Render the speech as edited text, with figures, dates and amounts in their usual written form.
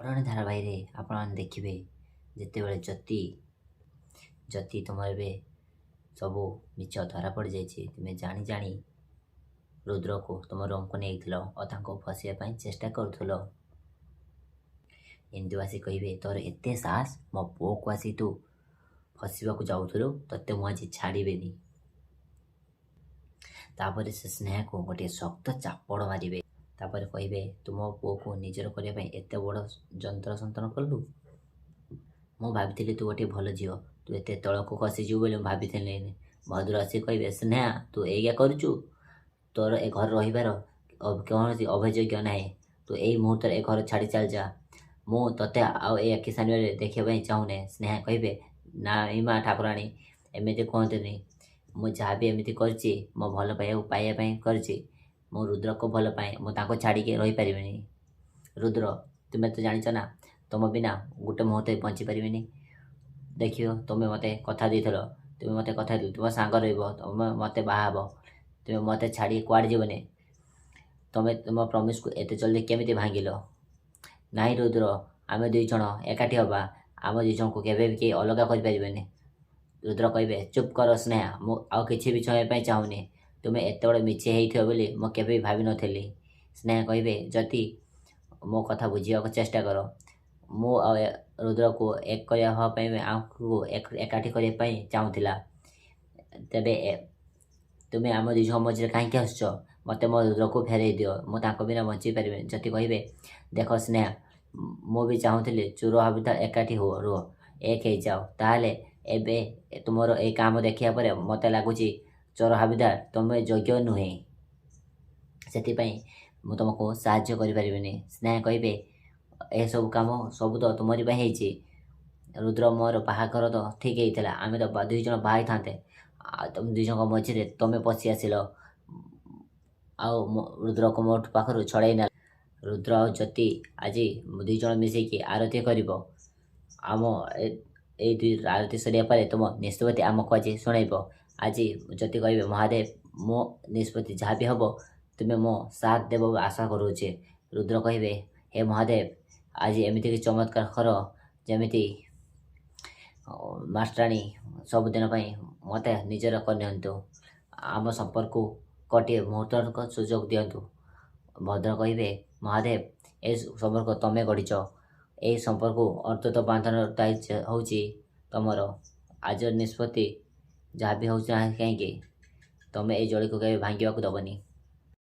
ପୁରାଣ ଧାରାବାହିରେ ଆପଣମାନେ ଦେଖିବେ ଯେତେବେଳେ ଜ୍ୟୋତି ତୁମର ଏବେ ସବୁ ମିଛ ଧରା ପଡ଼ିଯାଇଛି। ତୁମେ ଜାଣି ଜାଣି ରୁଦ୍ରକୁ ତୁମ ରୁମ୍କୁ ନେଇଥିଲ ଓ ତାଙ୍କୁ ଫସିବା ପାଇଁ ଚେଷ୍ଟା କରୁଥିଲ। ଏମିତି ଆସି କହିବେ, ତୋର ଏତେ ସାହସ, ମୋ ପୁଅକୁ ଆସି ତୁ ଫସିବାକୁ ଯାଉଥିଲୁ, ତୋତେ ମୁଁ ଆଜି ଛାଡ଼ିବେନି। ତାପରେ ସେ ସ୍ନେହାକୁ ଗୋଟିଏ ଶକ୍ତ ଚାପଡ଼ ମାରିବେ। ତାପରେ କହିବେ, ତୁ ମୋ ପୁଅକୁ ନିଜର କରିବା ପାଇଁ ଏତେ ବଡ଼ ଯନ୍ତ୍ର ସନ୍ତରଣ କଲୁ। ମୁଁ ଭାବିଥିଲି ତୁ ଗୋଟିଏ ଭଲ ଝିଅ, ତୁ ଏତେ ତଳକୁ ଖସିଯିବୁ ବୋଲି ମୁଁ ଭାବିଥିଲି। ଭଦ୍ର ଆସି କହିବେ, ସ୍ନେହା ତୁ ଏଇଆ କରୁଛୁ, ତୋର ଏ ଘରେ ରହିବାର କୌଣସି ଅଭିଯୋଗ୍ୟ ନାହିଁ। ତୁ ଏଇ ମୁହୂର୍ତ୍ତରେ ଏ ଘର ଛାଡ଼ି ଚାଲିଯା। ମୁଁ ତୋତେ ଆଉ ଏ ଆଖି ସାମ୍ନାରେ ଦେଖିବା ପାଇଁ ଚାହୁଁନି। ସ୍ନେହା କହିବେ, ନାଇଁ ମା ଠାକୁରାଣୀ, ଏମିତି କୁହନ୍ତୁନି। ମୁଁ ଯାହା ବି ଏମିତି କରିଛି ମୋ ଭଲ ପାଇବାକୁ ପାଇବା ପାଇଁ କରିଛି। ମୁଁ ରୁଦ୍ରକୁ ଭଲ ପାଏ, ମୁଁ ତାଙ୍କୁ ଛାଡ଼ିକି ରହିପାରିବିନି। ରୁଦ୍ର, ତୁମେ ତ ଜାଣିଛ ନା, ତୁମ ବିନା ଗୋଟେ ମୁହୂର୍ତ୍ତ ବଞ୍ଚିପାରିବିନି। ଦେଖିବ, ତୁମେ ମୋତେ କଥା ଦେଇଥିଲ, ତୁମ ସାଙ୍ଗ ରହିବ, ତୁମେ ମୋତେ ବାହା ହେବ, ତୁମେ ମୋତେ ଛାଡ଼ି କୁଆଡ଼େ ଯିବନି। ତୁମେ ତୁମ ପ୍ରମିସ୍କୁ ଏତେ ଜଲ୍ଦି କେମିତି ଭାଙ୍ଗିଲ? ନାହିଁ ରୁଦ୍ର, ଆମେ ଦୁଇ ଜଣ ଏକାଠି ହେବା। ଆମ ଦୁଇ ଜଣଙ୍କୁ କେବେ ବି କେହି ଅଲଗା କରିପାରିବେନି। ରୁଦ୍ର କହିବେ, ଚୁପ୍ କର ସ୍ନେହା, ମୁଁ ଆଉ କିଛି ବି ଶୁଣିବା ପାଇଁ ଚାହୁଁନି। ତୁମେ ଏତେ ବଡ଼ ମିଛି ହେଇଥିବ ବୋଲି ମୁଁ କେବେ ବି ଭାବିନଥିଲି। ସ୍ନେହା କହିବେ, ଯଦି ମୋ କଥା ବୁଝିବାକୁ ଚେଷ୍ଟା କର। ମୁଁ ଆଉ ରୁଦ୍ରକୁ ଏକ କରିବା ପାଇଁ ଆମକୁ ଏକାଠି କରିବା ପାଇଁ ଚାହୁଁଥିଲା। ତେବେ ତୁମେ ଆମ ଦୁଇ ଜଣ ମଝିରେ କାହିଁକି ଆସୁଛ? ମୋତେ ମୋ ରୁଦ୍ରକୁ ଫେରାଇ ଦିଅ, ମୁଁ ତାଙ୍କ ବିନା ବଞ୍ଚି ପାରିବିନି। ଯଦି କହିବେ, ଦେଖ ସ୍ନେହା, ମୁଁ ବି ଚାହୁଁଥିଲି ଚୋର ହାବିଲଦାର ଏକାଠି ରୁହ, ଏକ ହେଇଯାଅ। ତାହେଲେ ଏବେ ତୁମର ଏଇ କାମ ଦେଖିବା ପରେ ମୋତେ ଲାଗୁଛି ଚୋର ହାବିଲଦାର ତୁମେ ଯୋଗ୍ୟ ନୁହେଁ। ସେଥିପାଇଁ ମୁଁ ତୁମକୁ ସାହାଯ୍ୟ କରିପାରିବିନି। ସ୍ନେହା କହିବେ, ଏସବୁ କାମ ସବୁ ତ ତୁମରି ପାଇଁ ହେଇଛି। ରୁଦ୍ର ମୋର ବାହାଘର ତ ଠିକ୍ ହେଇଥିଲା, ଆମେ ତ ଦୁଇ ଜଣ ବାହା ହେଇଥାନ୍ତେ। ଆଉ ତୁମ ଦୁଇ ଜଣଙ୍କ ମଝିରେ ତୁମେ ପଶି ଆସିଲ ଆଉ ରୁଦ୍ରକୁ ମୋ ପାଖରୁ ଛଡ଼ାଇ ନେଲ। ରୁଦ୍ର ଆଉ ଜ୍ୟୋତି ଆଜି ଦୁଇ ଜଣ ମିଶିକି ଆରତି କରିବ। ଆମ ଏଇ ଦୁଇ ଆରତି ସରିବା ପରେ ତୁମ ନିଷ୍ପତ୍ତି ଆମକୁ ଆଜି ଶୁଣାଇବ। ଆଜି ଜ୍ୟୋତି କହିବେ, ମହାଦେବ, ମୋ ନିଷ୍ପତ୍ତି ଯାହା ବି ହେବ ତୁମେ ମୋ ସାଥ ଦେବ ଆଶା କରୁଛି। ରୁଦ୍ର କହିବେ, ହେ ମହାଦେବ, ଆଜି ଏମିତି କିଛି ଚମତ୍କାର କର ଯେମିତି ମାଷ୍ଟରାଣୀ ସବୁଦିନ ପାଇଁ ମୋତେ ନିଜର କରିନିଅନ୍ତୁ। ଆମ ସମ୍ପର୍କକୁ ଗୋଟିଏ ମୁହୂର୍ତ୍ତର ସୁଯୋଗ ଦିଅନ୍ତୁ। ଭଦ୍ର କହିବେ, ମହାଦେବ, ଏ ସମ୍ପର୍କ ତମେ ଗଢ଼ିଛ। ଏହି ସମ୍ପର୍କକୁ ଅନ୍ତତ ବାନ୍ଧନର ଦାୟିତ୍ୱ ହେଉଛି ତମର। ଆଜିର ନିଷ୍ପତ୍ତି ଯାହା ବି ହେଉଛି କାହିଁକି, ତମେ ଏଇ ଯୋଡ଼ିକୁ କେବେ ଭାଙ୍ଗିବାକୁ ଦେବନି।